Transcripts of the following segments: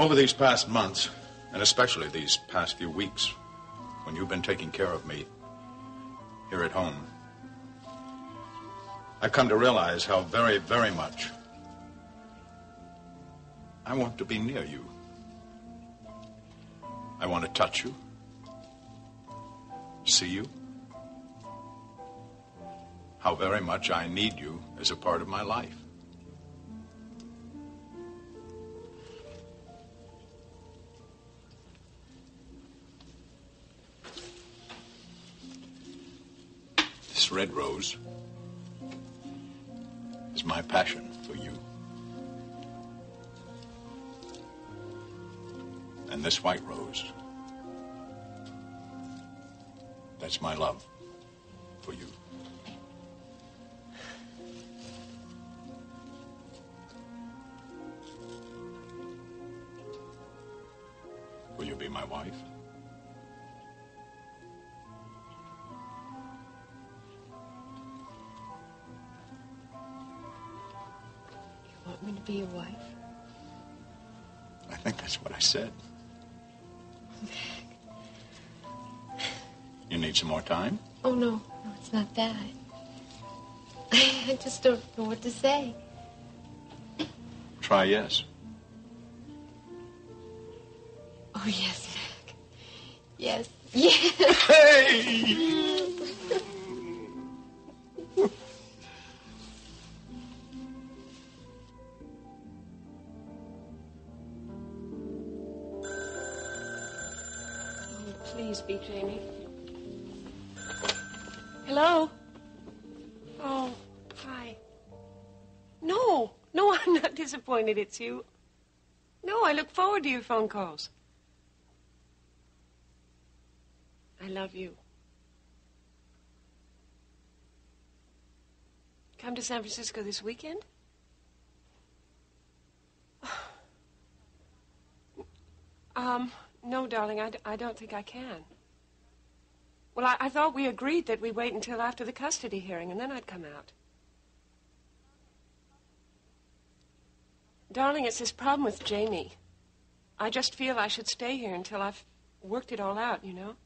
Over these past months, and especially these past few weeks, when you've been taking care of me here at home, I've come to realize how very, very much I want to be near you. I want to touch you, see you. How very much I need you as a part of my life. This red rose is my passion for you. And this white rose, that's my love for you. Will you be my wife? You want me to be your wife? I think that's what I said. You need some more time? Oh, no. No, it's not that. I just don't know what to say. Try yes. Oh, yes, Mac. Yes. Yes. Hey! Please be Jamie. Hello? Oh, hi. No, I'm not disappointed it's you. No, I look forward to your phone calls. I love you. Come to San Francisco this weekend? No, darling, I don't think I can. Well, I thought we agreed that we wait until after the custody hearing, and then I'd come out. Darling, it's this problem with Jamie. I just feel I should stay here until I've worked it all out, you know?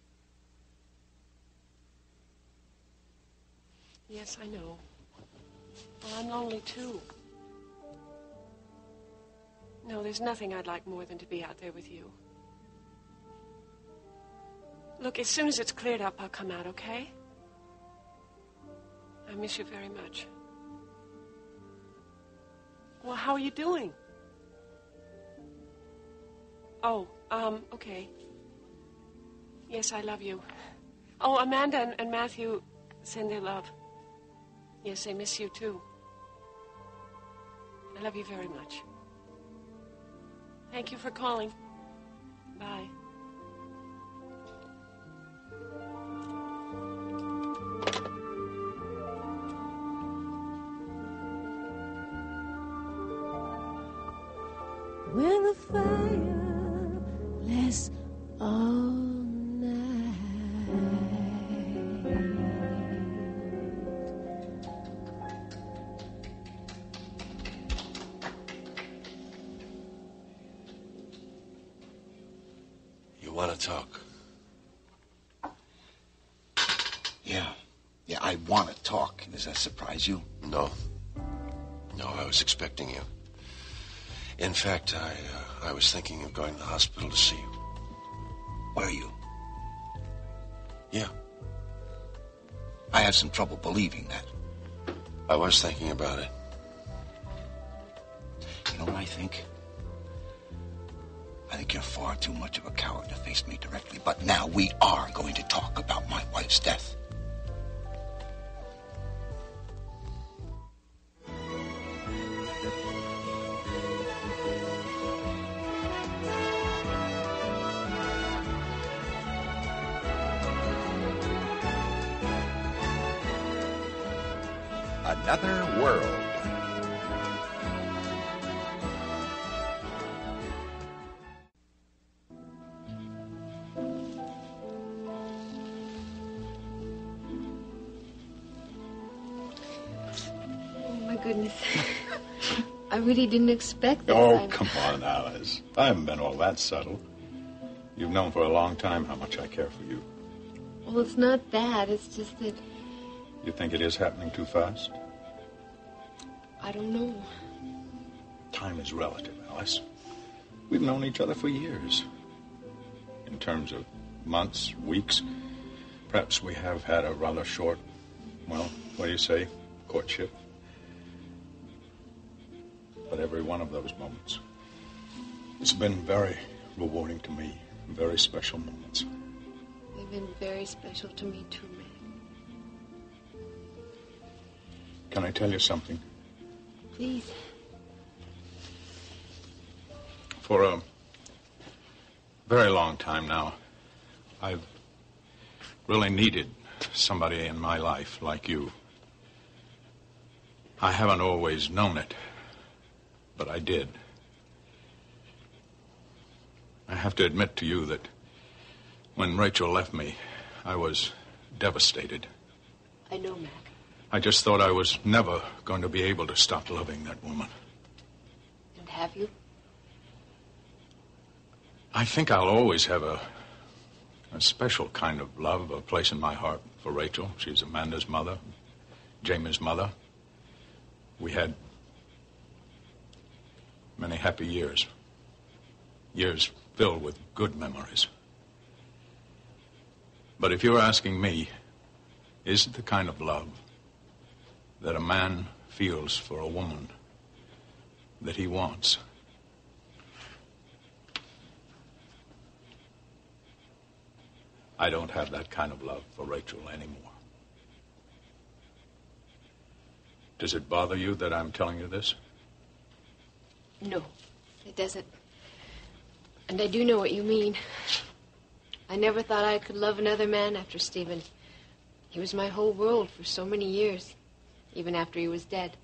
Yes, I know. Well, I'm lonely, too. No, there's nothing I'd like more than to be out there with you. Look, as soon as it's cleared up, I'll come out, okay? I miss you very much. Well, how are you doing? Oh, okay. Yes, I love you. Oh, Amanda and Matthew send their love. Yes, they miss you, too. I love you very much. Thank you for calling. Bye. When the fire lasts all night, You want to talk? Yeah, I want to talk. Does that surprise you? No, I was expecting you. In fact, I was thinking of going to the hospital to see you. Were you? Yeah. I have some trouble believing that. I was thinking about it. You know what I think? I think you're far too much of a coward to face me directly. But now we are going to talk about my wife's death. Another world. Oh, my goodness. I really didn't expect that. Oh, come on, Alice. I haven't been all that subtle. You've known for a long time how much I care for you. Well, it's not that. It's just that... You think it is happening too fast? I don't know. Time is relative, Alice. We've known each other for years. In terms of months, weeks, perhaps we have had a rather short, well, what do you say, courtship. But every one of those moments, it's been very rewarding to me, very special moments. They've been very special to me, too, Mac. Can I tell you something? Please. For a very long time now, I've really needed somebody in my life like you. I haven't always known it, but I did. I have to admit to you that when Rachel left me, I was devastated. I know, Mac. I just thought I was never going to be able to stop loving that woman. And have you? I think I'll always have a special kind of love, a place in my heart for Rachel. She's Amanda's mother, Jamie's mother. We had many happy years. Years filled with good memories. But if you're asking me, is it the kind of love that a man feels for a woman that he wants? I don't have that kind of love for Rachel anymore. Does it bother you that I'm telling you this? No, it doesn't. And I do know what you mean. I never thought I could love another man after Stephen. He was my whole world for so many years, even after he was dead.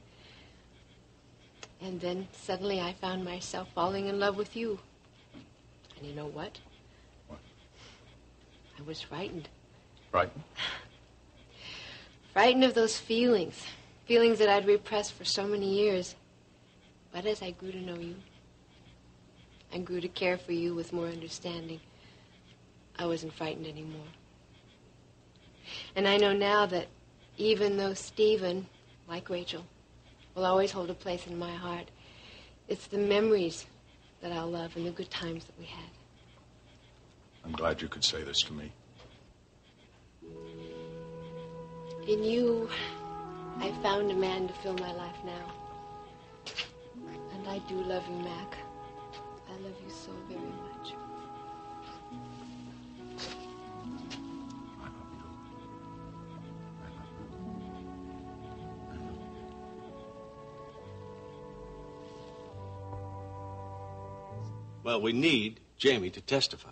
And then suddenly I found myself falling in love with you. And you know what? What? I was frightened. Frightened? Frightened of those feelings. Feelings that I'd repressed for so many years. But as I grew to know you, and grew to care for you with more understanding, I wasn't frightened anymore. And I know now that even though Stephen, like Rachel, will always hold a place in my heart, it's the memories that I'll love and the good times that we had. I'm glad you could say this to me. In you, I found a man to fill my life now. And I do love you, Mac. I love you so very much. I love you. Well, we need Jamie to testify.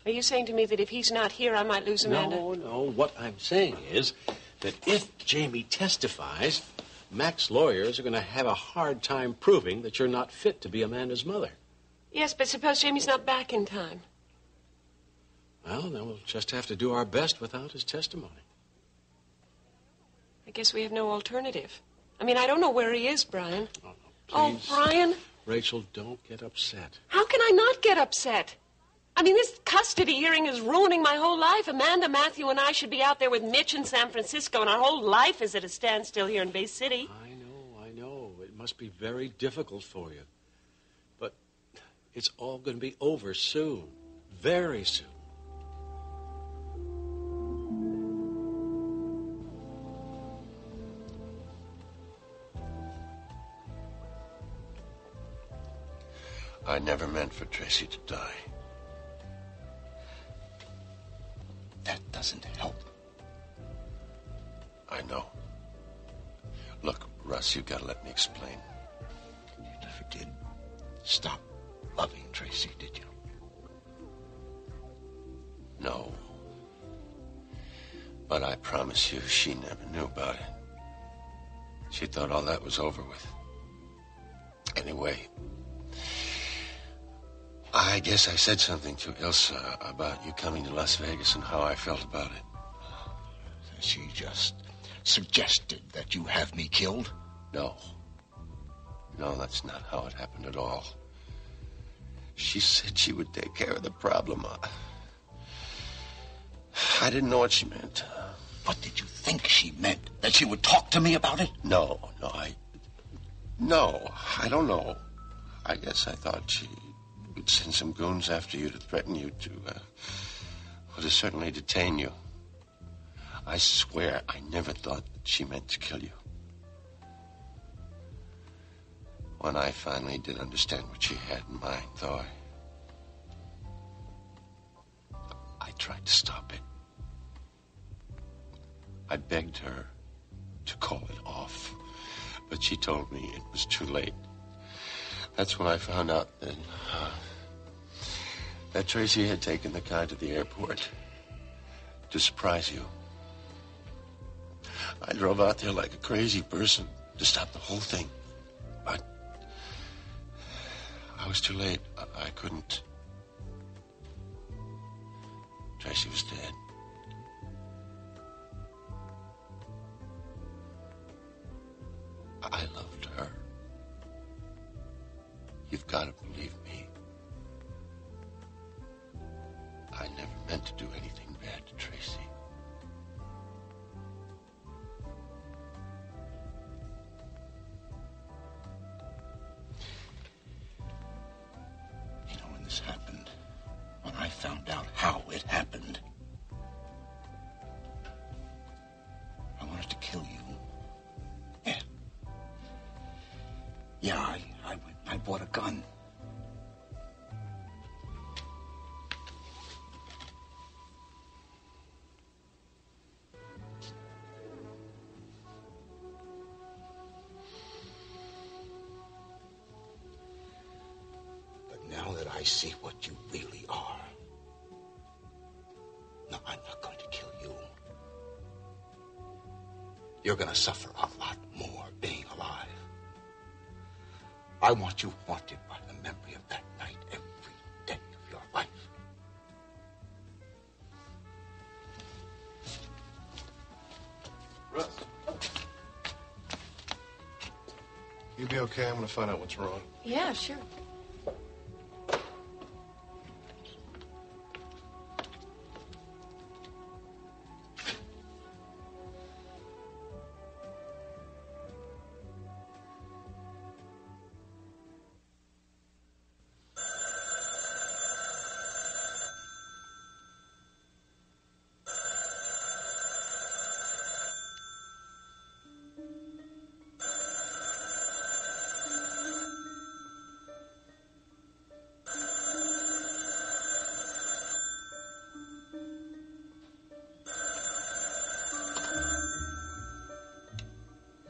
Are you saying to me that if he's not here, I might lose Amanda? No. What I'm saying is that if Jamie testifies, Mac's lawyers are going to have a hard time proving that you're not fit to be Amanda's mother. Yes, but suppose Jamie's not back in time. Well, then we'll just have to do our best without his testimony. I guess we have no alternative. I mean, I don't know where he is, Brian. Oh, please. Oh, Brian. Rachel, don't get upset. How can I not get upset? I mean, this custody hearing is ruining my whole life. Amanda, Matthew, and I should be out there with Mitch in San Francisco, and our whole life is at a standstill here in Bay City. I know. It must be very difficult for you. But it's all going to be over soon. Very soon. I never meant for Tracy to die. That doesn't help. I know. Look, Russ, you've got to let me explain. You never did stop loving Tracy, did you? No. But I promise you, she never knew about it. She thought all that was over with. Anyway, I guess I said something to Ilsa about you coming to Las Vegas and how I felt about it. She just suggested that you have me killed? No. No, that's not how it happened at all. She said she would take care of the problem. I didn't know what she meant. What did you think she meant? That she would talk to me about it? No, I don't know. I guess I thought she would send some goons after you to threaten you to certainly detain you. I swear I never thought that she meant to kill you. When I finally did understand what she had in mind, though, I tried to stop it. I begged her to call it off, but she told me it was too late. That's when I found out that Tracy had taken the car to the airport to surprise you. I drove out there like a crazy person to stop the whole thing, but I was too late. I couldn't. Tracy was dead. I loved her. You've got to believe me. I never meant to do anything bad to Tracy. You know, when this happened, when I found out how it happened, I wanted to kill you. Yeah, I bought a gun. But now that I see what you really are, no, I'm not going to kill you. You're going to suffer a lot more being alive. I want you haunted by the memory of that night every day of your life. Russ. You be okay? I'm gonna find out what's wrong. Yeah, sure.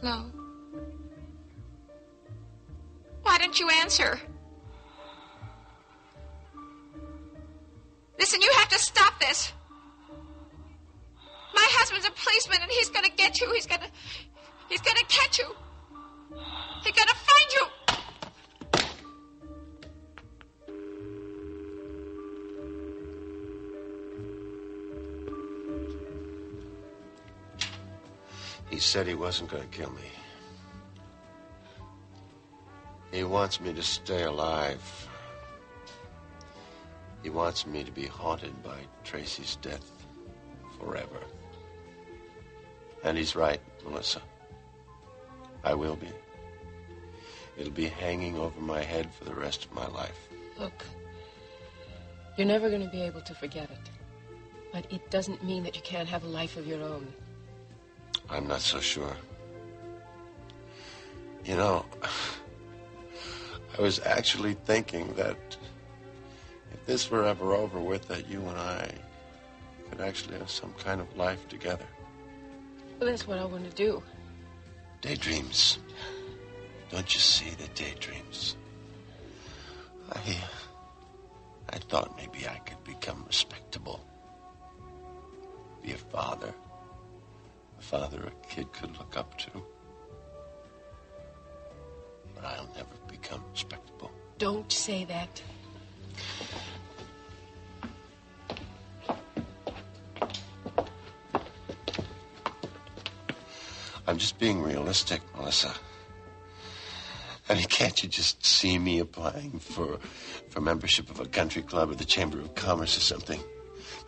Hello? Why didn't you answer? Listen, you have to stop this. My husband's a policeman and he's gonna get you. He's gonna catch you. He's gonna find you. He said he wasn't going to kill me. He wants me to stay alive. He wants me to be haunted by Tracy's death forever. And he's right, Melissa. I will be. It'll be hanging over my head for the rest of my life. Look, you're never going to be able to forget it. But it doesn't mean that you can't have a life of your own. I'm not so sure. You know, I was actually thinking that if this were ever over with, that you and I could actually have some kind of life together. Well, that's what I want to do. Daydreams. Don't you see the daydreams? I thought maybe I could become respectable. Be a father. A father a kid could look up to. But I'll never become respectable. Don't say that. I'm just being realistic, Melissa. Honey, can't you just see me applying for membership of a country club or the Chamber of Commerce or something?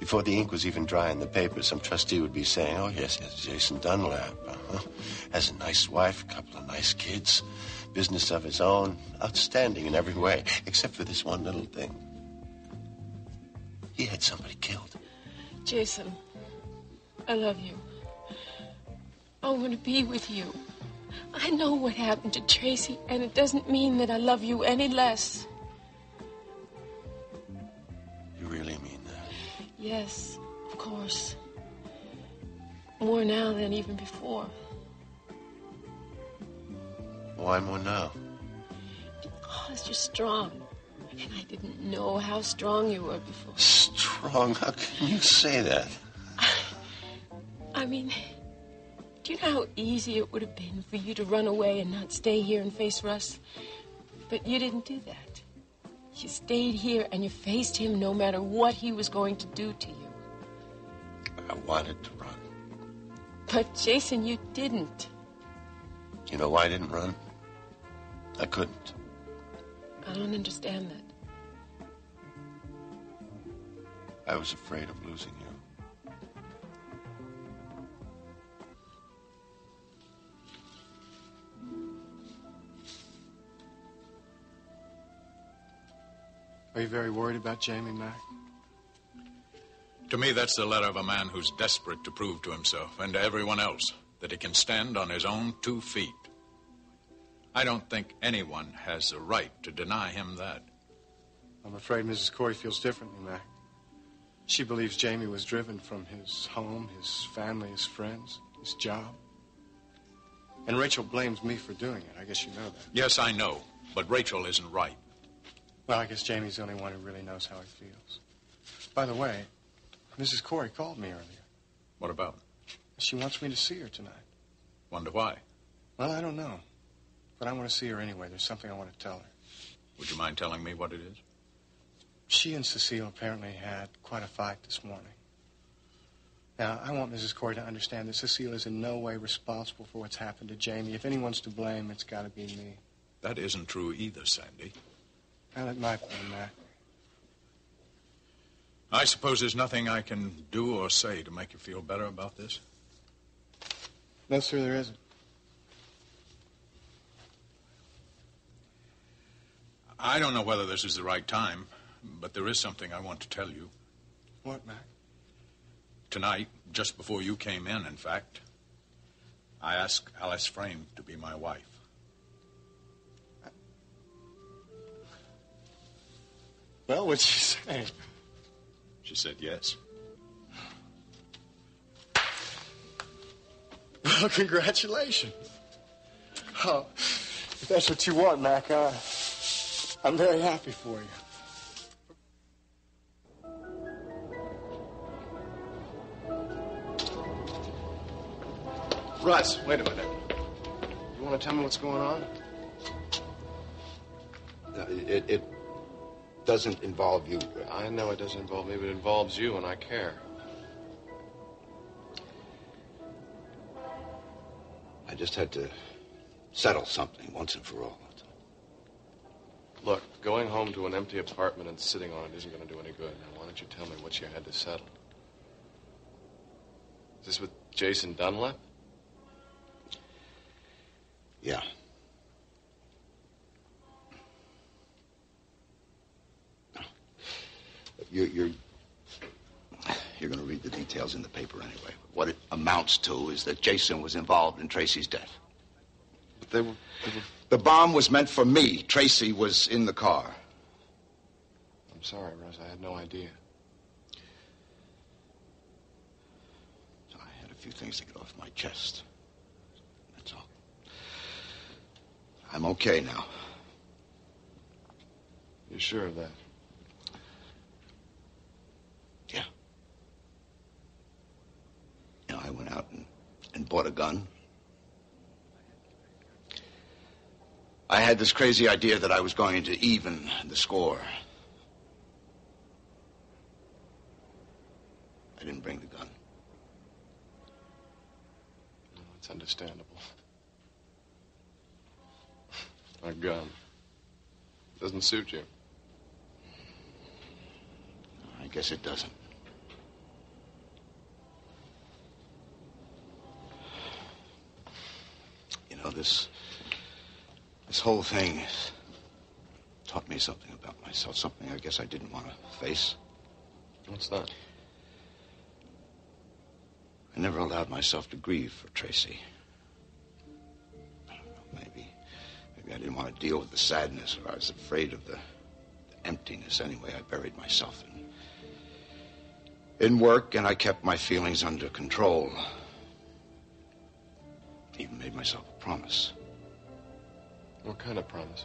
Before the ink was even dry in the paper, some trustee would be saying, oh, yes, Jason Dunlap. Has a nice wife, a couple of nice kids, business of his own, outstanding in every way, except for this one little thing. He had somebody killed. Jason, I love you. I want to be with you. I know what happened to Tracy, and it doesn't mean that I love you any less. You really mean that? Yes, of course. More now than even before. Why more now? Because you're strong. And I didn't know how strong you were before. Strong? How can you say that? I mean, do you know how easy it would have been for you to run away and not stay here and face Russ? But you didn't do that. You stayed here and you faced him no matter what he was going to do to you. I wanted to run. But, Jason, you didn't. You know why I didn't run? I couldn't. I don't understand that. I was afraid of losing you. Are you very worried about Jamie, Mac? To me, that's the letter of a man who's desperate to prove to himself and to everyone else that he can stand on his own 2 feet. I don't think anyone has the right to deny him that. I'm afraid Mrs. Corey feels differently, Mac. She believes Jamie was driven from his home, his family, his friends, his job. And Rachel blames me for doing it. I guess you know that. Yes, I know, but Rachel isn't right. Well, I guess Jamie's the only one who really knows how he feels. By the way, Mrs. Corey called me earlier. What about? She wants me to see her tonight. Wonder why? Well, I don't know. But I want to see her anyway. There's something I want to tell her. Would you mind telling me what it is? She and Cecile apparently had quite a fight this morning. Now, I want Mrs. Corey to understand that Cecile is in no way responsible for what's happened to Jamie. If anyone's to blame, it's got to be me. That isn't true either, Sandy. Well, it might be, Mac. I suppose there's nothing I can do or say to make you feel better about this? No, sir, there isn't. I don't know whether this is the right time, but there is something I want to tell you. What, Mac? Tonight, just before you came in fact, I asked Alice Frame to be my wife. Well, what'd she say? She said yes. Well, congratulations. Oh, if that's what you want, Mac, I'm very happy for you. Russ, wait a minute. You want to tell me what's going on? It doesn't involve you. I know it doesn't involve me, but it involves you, and I care. I just had to settle something once and for all. Look, going home to an empty apartment and sitting on it isn't going to do any good. Now, why don't you tell me what you had to settle? Is this with Jason Dunlap? Yeah. You're going to read the details in the paper anyway. What it amounts to is that Jason was involved in Tracy's death. But they were... The bomb was meant for me. Tracy was in the car. I'm sorry, Russ. I had no idea. I had a few things to get off my chest. That's all. I'm okay now. You sure of that? Yeah. You know, I went out and bought a gun. I had this crazy idea that I was going to even the score. I didn't bring the gun. No, it's understandable. A gun. Doesn't suit you. I guess it doesn't. You know, this whole thing has taught me something about myself, something I guess I didn't want to face. What's that? I never allowed myself to grieve for Tracy. I don't know, maybe I didn't want to deal with the sadness, or I was afraid of the emptiness. Anyway, I buried myself in work, and I kept my feelings under control. Even made myself a promise. What kind of promise?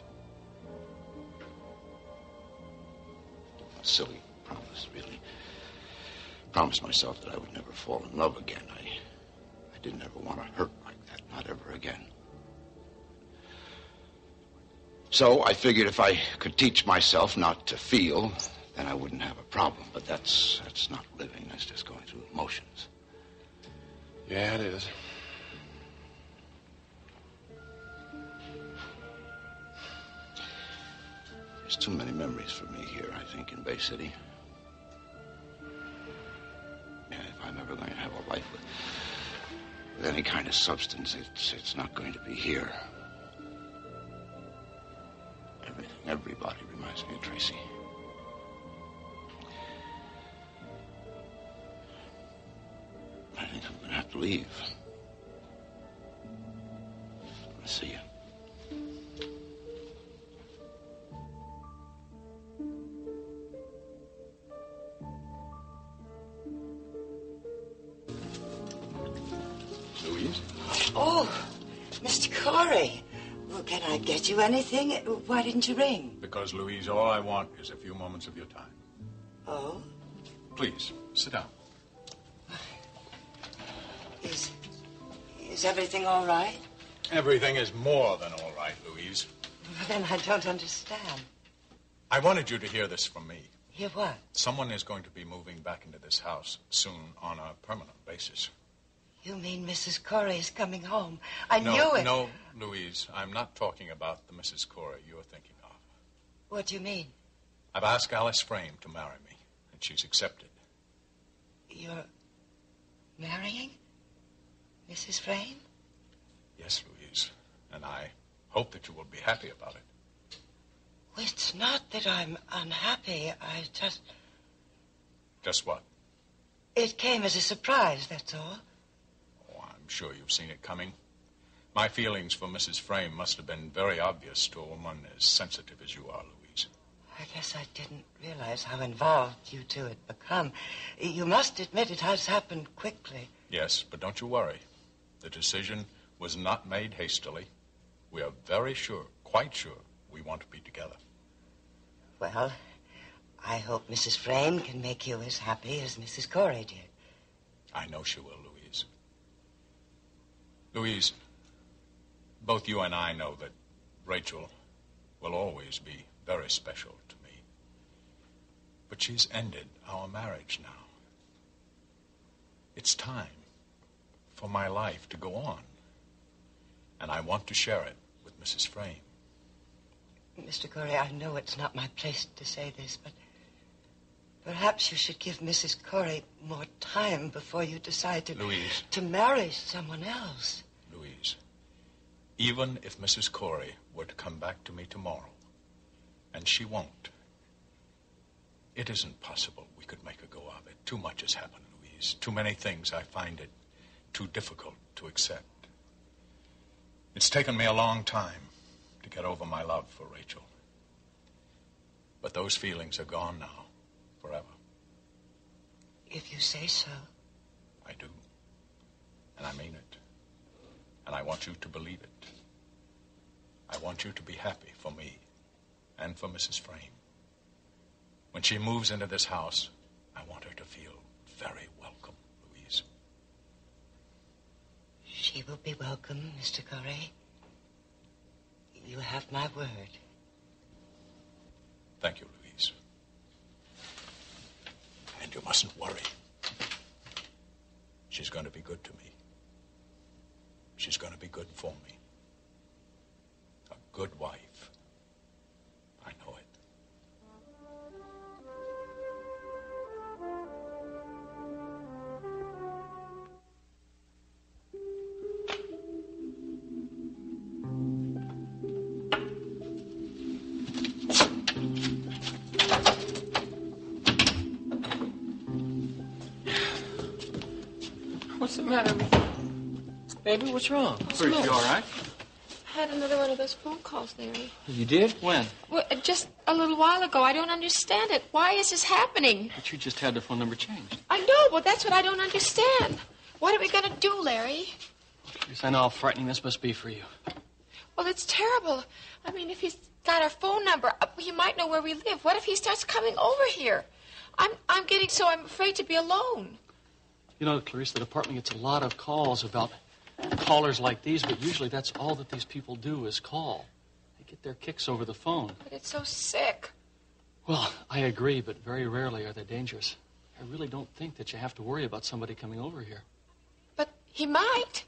A silly promise, really. Promised myself that I would never fall in love again. I didn't ever want to hurt like that, not ever again. So I figured if I could teach myself not to feel, then I wouldn't have a problem. But that's not living. That's just going through emotions. Yeah, it is. There's too many memories for me here, I think, in Bay City. Yeah, if I'm ever going to have a life with any kind of substance, it's not going to be here. Everybody reminds me of Tracy. I think I'm going to have to leave. I'll see you. Louise? Oh, Mr. Corey. Well, can I get you anything? Why didn't you ring? Because, Louise, all I want is a few moments of your time. Oh? Please, sit down. Is everything all right? Everything is more than all right, Louise. Well, then I don't understand. I wanted you to hear this from me. Hear what? Someone is going to be moving back into this house soon on a permanent basis. You mean Mrs. Corey is coming home? I knew it. No, Louise, I'm not talking about the Mrs. Corey you're thinking of. What do you mean? I've asked Alice Frame to marry me, and she's accepted. You're marrying Mrs. Frame? Yes, Louise, and I hope that you will be happy about it. Well, it's not that I'm unhappy. I just... Just what? It came as a surprise, that's all. I'm sure you've seen it coming. My feelings for Mrs. Frame must have been very obvious to a woman as sensitive as you are, Louise. I guess I didn't realize how involved you two had become. You must admit it has happened quickly. Yes, but don't you worry. The decision was not made hastily. We are very sure, quite sure, we want to be together. Well, I hope Mrs. Frame can make you as happy as Mrs. Corey did. I know she will, Louise. Louise, both you and I know that Rachel will always be very special to me. But she's ended our marriage now. It's time for my life to go on. And I want to share it with Mrs. Frame. Mr. Corey, I know it's not my place to say this, but perhaps you should give Mrs. Corey more time before you decide to marry someone else. Louise, even if Mrs. Corey were to come back to me tomorrow, and she won't, it isn't possible we could make a go of it. Too much has happened, Louise. Too many things. I find it too difficult to accept. It's taken me a long time to get over my love for Rachel. But those feelings are gone now, forever. If you say so. I do. And I mean it. And I want you to believe it. I want you to be happy for me and for Mrs. Frame. When she moves into this house, I want her to feel very welcome, Louise. She will be welcome, Mr. Corey. You have my word. Thank you, Louise. And you mustn't worry. She's going to be good to me. She's going to be good for me. A good wife. I know it. What's the matter? Baby, what's wrong? Bruce, you all right? I had another one of those phone calls, Larry. You did? When? Well, just a little while ago. I don't understand it. Why is this happening? But you just had the phone number changed. I know, but that's what I don't understand. What are we going to do, Larry? Yes, I know how frightening this must be for you. Well, it's terrible. I mean, if he's got our phone number, he might know where we live. What if he starts coming over here? I'm getting so I'm afraid to be alone. You know, Clarice, the department gets a lot of calls about callers like these, but usually that's all that these people do is call. They get their kicks over the phone. But it's so sick. Well, I agree, but very rarely are they dangerous. I really don't think that you have to worry about somebody coming over here. But he might.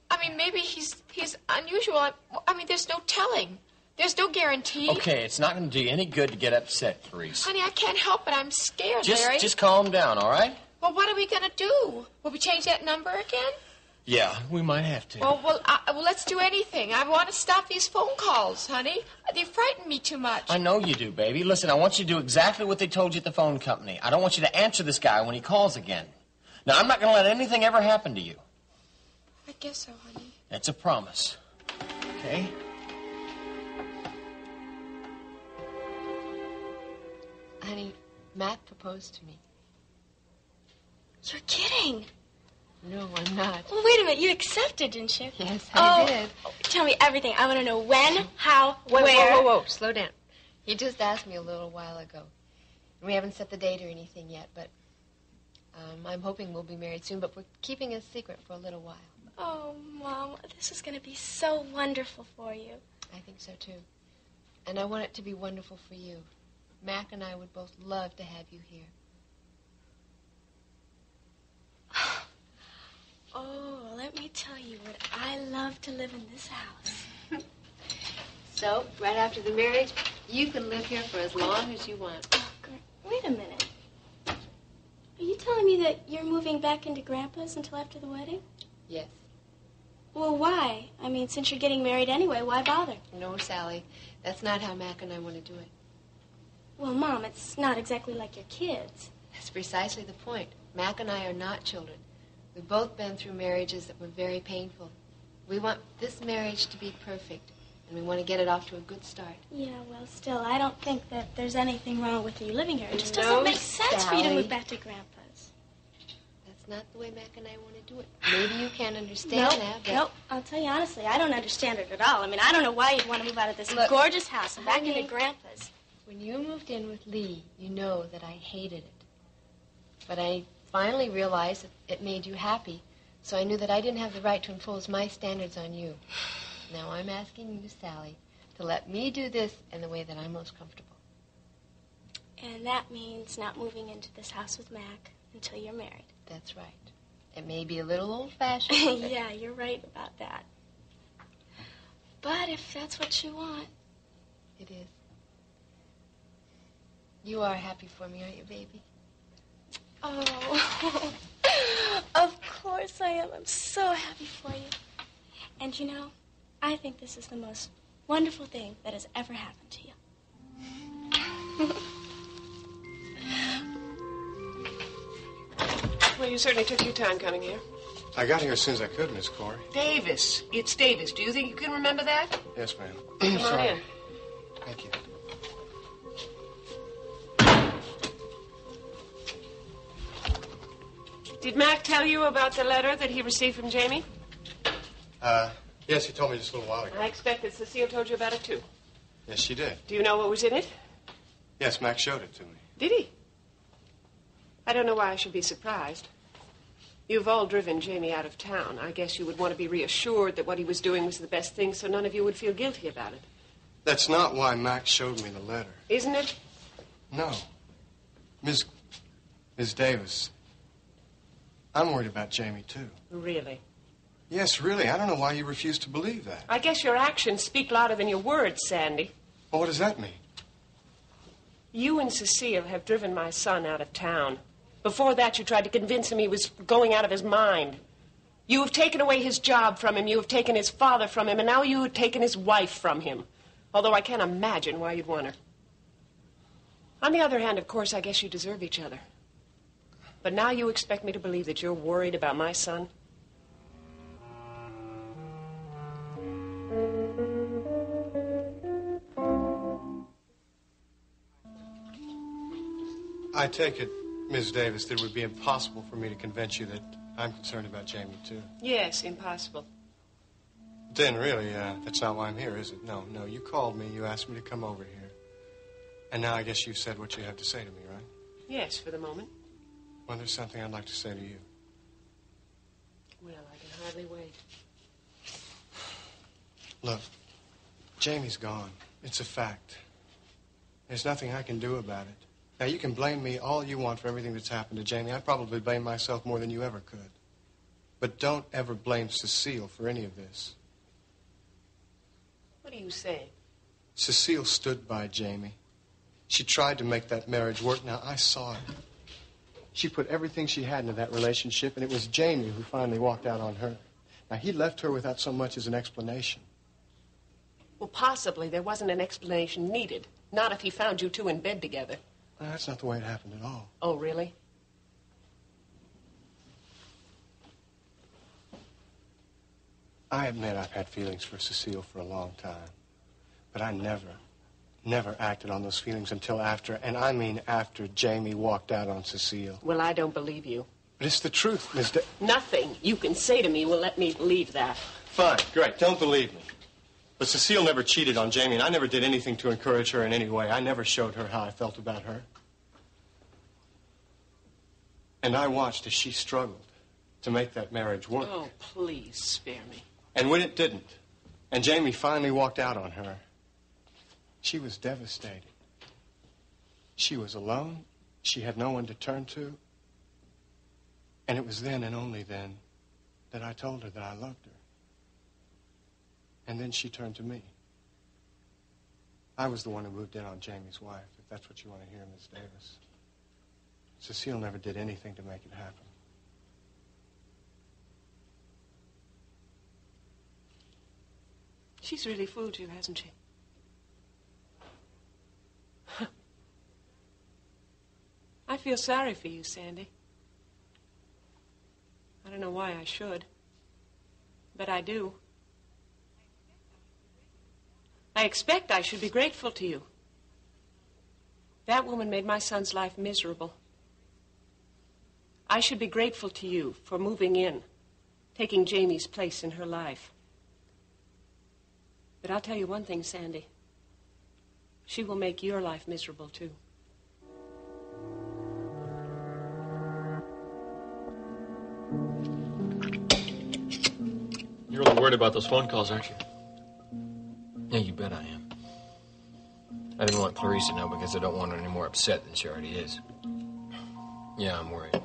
I mean, maybe he's unusual. I mean, there's no telling. There's no guarantee. Okay, it's not going to do you any good to get upset, Clarice. Honey, I can't help it. I'm scared, Larry. Just calm down, all right? Well, what are we going to do? Will we change that number again? Yeah, we might have to. Well, let's do anything. I want to stop these phone calls, honey. They frighten me too much. I know you do, baby. Listen, I want you to do exactly what they told you at the phone company. I don't want you to answer this guy when he calls again. Now, I'm not going to let anything ever happen to you. I guess so, honey. That's a promise. Okay? Honey, Matt proposed to me. You're kidding. No, I'm not. Well, wait a minute. You accepted, didn't you? Yes, I did. Tell me everything. I want to know when, how, where. Whoa. Slow down. He just asked me a little while ago. We haven't set the date or anything yet, but I'm hoping we'll be married soon, but we're keeping it a secret for a little while. Oh, Mom, this is going to be so wonderful for you. I think so, too. And I want it to be wonderful for you. Mac and I would both love to have you here. Oh, let me tell you what I love to live in this house. So, right after the marriage, you can live here for as long as you want. Oh, wait a minute. Are you telling me that you're moving back into Grandpa's until after the wedding? Yes. Well, why? I mean, since you're getting married anyway, why bother? No, Sally. That's not how Mac and I want to do it. Well, Mom, it's not exactly like your kids. That's precisely the point. Mac and I are not children. We've both been through marriages that were very painful. We want this marriage to be perfect, and we want to get it off to a good start. Yeah, well, still, I don't think that there's anything wrong with you living here. It just doesn't make sense for you to move back to Grandpa's. That's not the way Mac and I want to do it. Maybe you can't understand that, but... Nope, I'll tell you honestly, I don't understand it at all. I mean, I don't know why you'd want to move out of this gorgeous house and back into Grandpa's. When you moved in with Lee, you know that I hated it. But I finally realized that it made you happy, so I knew that I didn't have the right to impose my standards on you. Now I'm asking you, Sally, to let me do this in the way that I'm most comfortable. And that means not moving into this house with Mac until you're married. That's right. It may be a little old-fashioned. Yeah, you're right about that. But if that's what you want... It is. You are happy for me, aren't you, baby? Oh, of course I am. I'm so happy for you. And you know, I think this is the most wonderful thing that has ever happened to you. Well, you certainly took your time coming here. I got here as soon as I could, Miss Corey. Davis. It's Davis. Do you think you can remember that? Yes, ma'am. Come on in. Thank you. Did Mac tell you about the letter that he received from Jamie? Yes, he told me just a little while ago. I expect that Cecile told you about it, too. Yes, she did. Do you know what was in it? Yes, Mac showed it to me. Did he? I don't know why I should be surprised. You've all driven Jamie out of town. I guess you would want to be reassured that what he was doing was the best thing so none of you would feel guilty about it. That's not why Mac showed me the letter. Isn't it? No. Miss Davis, I'm worried about Jamie, too. Really? Yes, really. I don't know why you refuse to believe that. I guess your actions speak louder than your words, Sandy. Well, what does that mean? You and Cecile have driven my son out of town. Before that, you tried to convince him he was going out of his mind. You have taken away his job from him, you have taken his father from him, and now you have taken his wife from him. Although I can't imagine why you'd want her. On the other hand, of course, I guess you deserve each other. But now you expect me to believe that you're worried about my son? I take it, Ms. Davis, that it would be impossible for me to convince you that I'm concerned about Jamie, too. Yes, impossible. Then, really, that's not why I'm here, is it? No, you called me, you asked me to come over here. And now I guess you've said what you have to say to me, right? Yes, for the moment. Well, there's something I'd like to say to you. Well, I can hardly wait. Look, Jamie's gone. It's a fact. There's nothing I can do about it. Now, you can blame me all you want for everything that's happened to Jamie. I probably blame myself more than you ever could. But don't ever blame Cecile for any of this. What are you saying? Cecile stood by Jamie. She tried to make that marriage work. Now, I saw it. She put everything she had into that relationship, and it was Jamie who finally walked out on her. Now, he left her without so much as an explanation. Well, possibly there wasn't an explanation needed. Not if he found you two in bed together. Well, that's not the way it happened at all. Oh, really? I admit I've had feelings for Cecile for a long time. But I never acted on those feelings until after, and I mean after, Jamie walked out on Cecile. Well, I don't believe you. But it's the truth, Miss Nothing you can say to me will let me believe that. Fine, great. Don't believe me. But Cecile never cheated on Jamie, and I never did anything to encourage her in any way. I never showed her how I felt about her. And I watched as she struggled to make that marriage work. Oh, please spare me. And when it didn't, and Jamie finally walked out on her, she was devastated. She was alone. She had no one to turn to. And it was then and only then that I told her that I loved her. And then she turned to me. I was the one who moved in on Jamie's wife, if that's what you want to hear, Miss Davis. Cecile never did anything to make it happen. She's really fooled you, hasn't she? I feel sorry for you, Sandy. I don't know why I should, but I do. I expect I should be grateful to you. That woman made my son's life miserable. I should be grateful to you for moving in, taking Jamie's place in her life. But I'll tell you one thing, Sandy. She will make your life miserable, too. You're really worried about those phone calls, aren't you? Yeah, you bet I am. I didn't want Clarice to know because I don't want her any more upset than she already is. Yeah, I'm worried.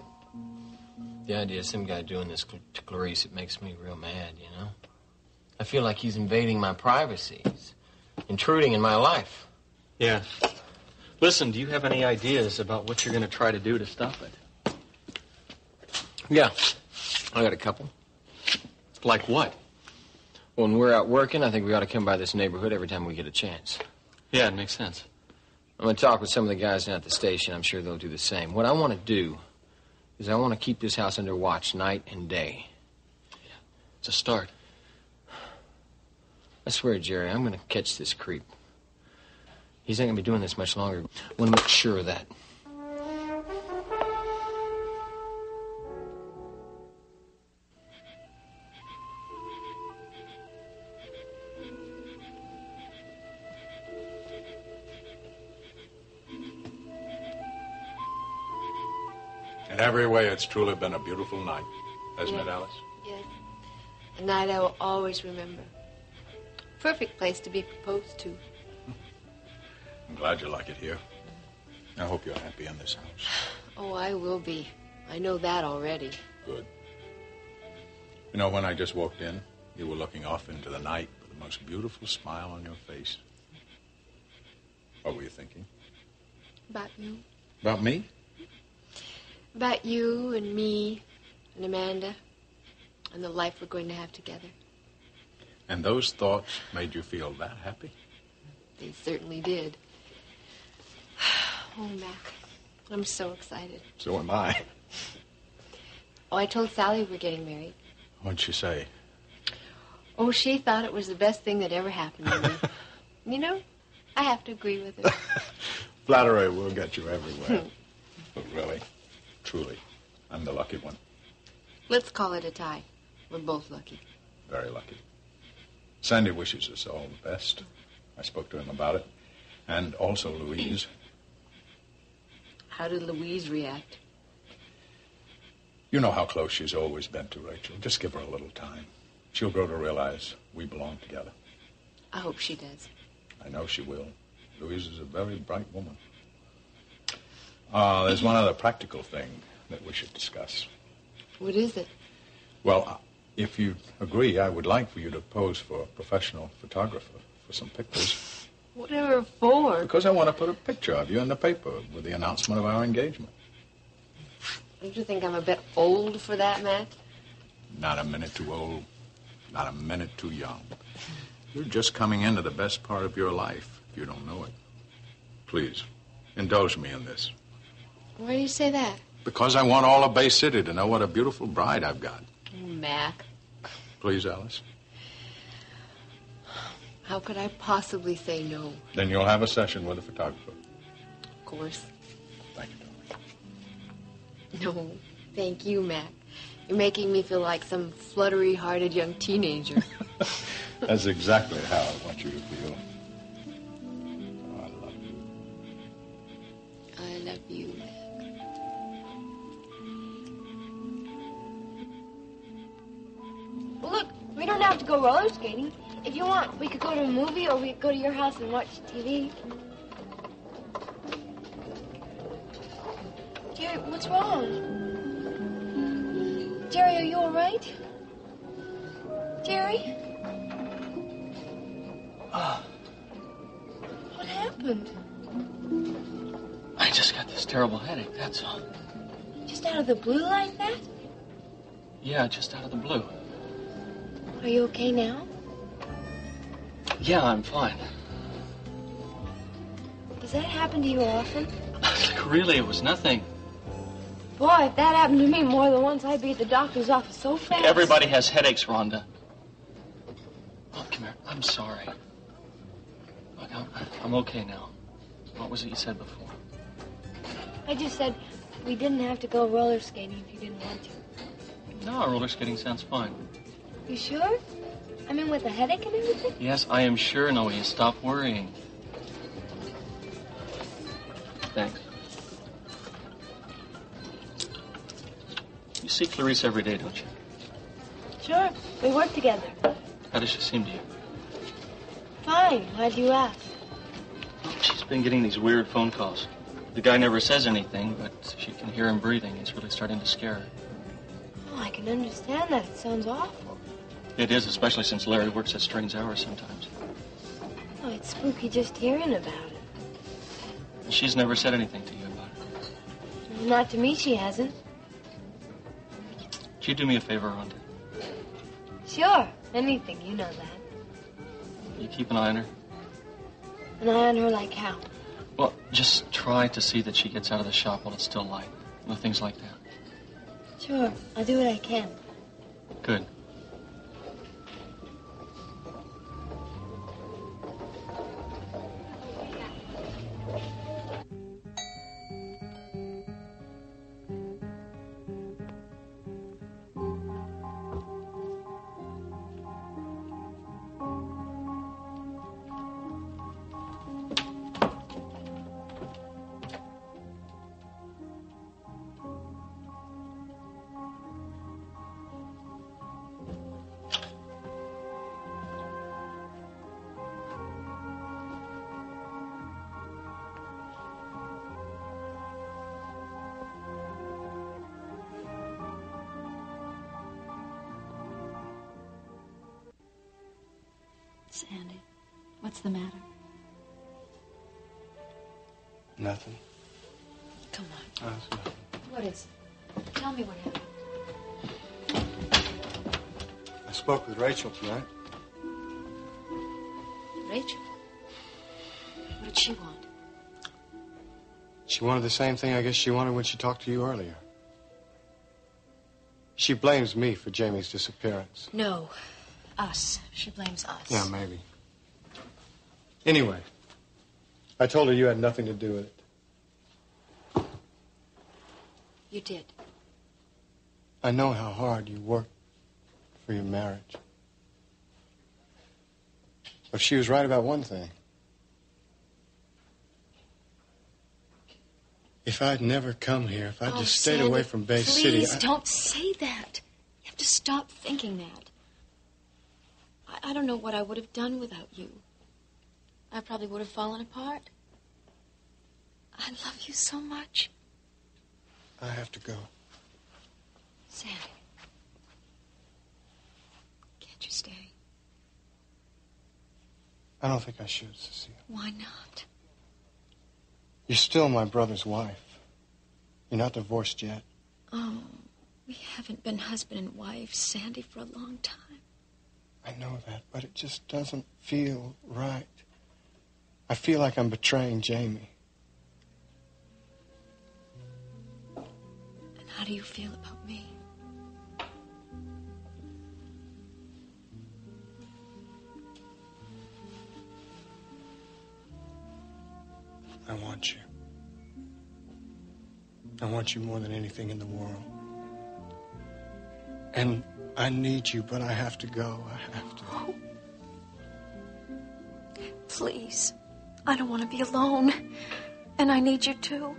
The idea of some guy doing this to Clarice, it makes me real mad, you know? I feel like he's invading my privacy. He's intruding in my life. Yeah. Listen, do you have any ideas about what you're going to try to do to stop it? Yeah, I got a couple. Like what? When we're out working, I think we ought to come by this neighborhood every time we get a chance. Yeah, it makes sense. I'm going to talk with some of the guys down at the station. I'm sure they'll do the same. What I want to do is I want to keep this house under watch night and day. Yeah, it's a start. I swear, Jerry, I'm going to catch this creep. He's not going to be doing this much longer. I want to make sure of that. In every way, it's truly been a beautiful night, hasn't it, Alice? Yes. A night I will always remember. Perfect place to be proposed to. I'm glad you like it here. I hope you're happy in this house. Oh, I will be. I know that already. Good. You know, when I just walked in, you were looking off into the night with the most beautiful smile on your face. What were you thinking? About you. About me? About you and me and Amanda and the life we're going to have together. And those thoughts made you feel that happy? They certainly did. Oh, Mac, I'm so excited. So am I. Oh, I told Sally we're getting married. What'd she say? Oh, she thought it was the best thing that ever happened to me. You know, I have to agree with her. Flattery will get you everywhere. But really, truly, I'm the lucky one. Let's call it a tie. We're both lucky. Very lucky. Sandy wishes us all the best. I spoke to him about it. And also Louise. How did Louise react? You know how close she's always been to Rachel. Just give her a little time. She'll grow to realize we belong together. I hope she does. I know she will. Louise is a very bright woman. There's one other practical thing that we should discuss. What is it? Well, if you agree, I would like for you to pose for a professional photographer for some pictures. Whatever for? Because I want to put a picture of you in the paper with the announcement of our engagement. Don't you think I'm a bit old for that, Matt? Not a minute too old. Not a minute too young. You're just coming into the best part of your life, if you don't know it. Please, indulge me in this. Why do you say that? Because I want all of Bay City to know what a beautiful bride I've got. Oh, Mac. Please, Alice. How could I possibly say no? Then you'll have a session with a photographer. Of course. Thank you, darling. No, thank you, Mac. You're making me feel like some fluttery-hearted young teenager. That's exactly how I want you to feel. Oh, I love you. I love you, Mac. Well, look, we don't have to go roller skating. If you want, we could go to a movie or we could go to your house and watch TV. Jerry, what's wrong? Jerry, are you all right? Jerry? What happened? I just got this terrible headache, that's all. Just out of the blue like that? Yeah, just out of the blue. Are you okay now? Yeah, I'm fine. Does that happen to you often? Really, it was nothing. Boy, if that happened to me more than once, I'd be at the doctor's office so fast. Everybody has headaches, Rhonda. Oh, come here. I'm sorry. Look, I'm okay now. What was it you said before? I just said we didn't have to go roller skating if you didn't want to. No, roller skating sounds fine. You sure? I mean, with a headache and everything? Yes, I am sure, Noe. Stop worrying. Thanks. You see Clarice every day, don't you? Sure. We work together. How does she seem to you? Fine. Why'd you ask? She's been getting these weird phone calls. The guy never says anything, but she can hear him breathing. It's really starting to scare her. Oh, I can understand that. It sounds awful. It is, especially since Larry works at strange hours sometimes. Oh, it's spooky just hearing about it. She's never said anything to you about it. Not to me, she hasn't. Could you do me a favor, Rhonda? Sure. Anything. You know that. You keep an eye on her? An eye on her like how? Well, just try to see that she gets out of the shop while it's still light. You know, things like that. Sure. I'll do what I can. Good. Sandy, what's the matter? Nothing. Come on. That's nothing. What is it? Tell me what happened. I spoke with Rachel tonight. Rachel? What did she want? She wanted the same thing I guess she wanted when she talked to you earlier. She blames me for Jamie's disappearance. No, us. She blames us. Yeah, maybe. Anyway, I told her you had nothing to do with it. You did. I know how hard you worked for your marriage. But she was right about one thing. If I'd never come here, if I'd just stayed away from Bay City... Please don't say that. You have to stop thinking that. I don't know what I would have done without you. I probably would have fallen apart. I love you so much. I have to go. Sandy. Can't you stay? I don't think I should, Cecile. Why not? You're still my brother's wife. You're not divorced yet. Oh, we haven't been husband and wife, Sandy, for a long time. I know that, but it just doesn't feel right. I feel like I'm betraying Jamie. And how do you feel about me? I want you. I want you more than anything in the world. And I need you, but I have to go. I have to. Oh. Please. I don't want to be alone. And I need you too.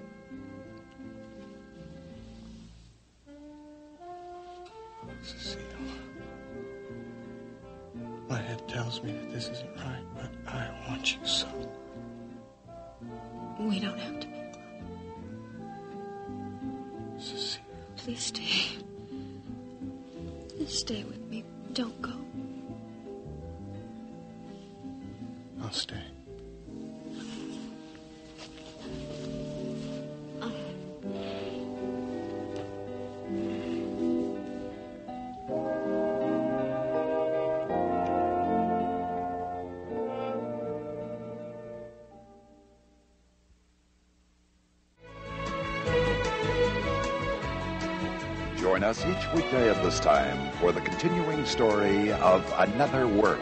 Cecile. My head tells me that this isn't right, but I want you so. We don't have to make love. Cecile. Please stay. Please stay with me. Don't go. I'll stay. Join us each weekday at this time for the continuing story of Another Worth,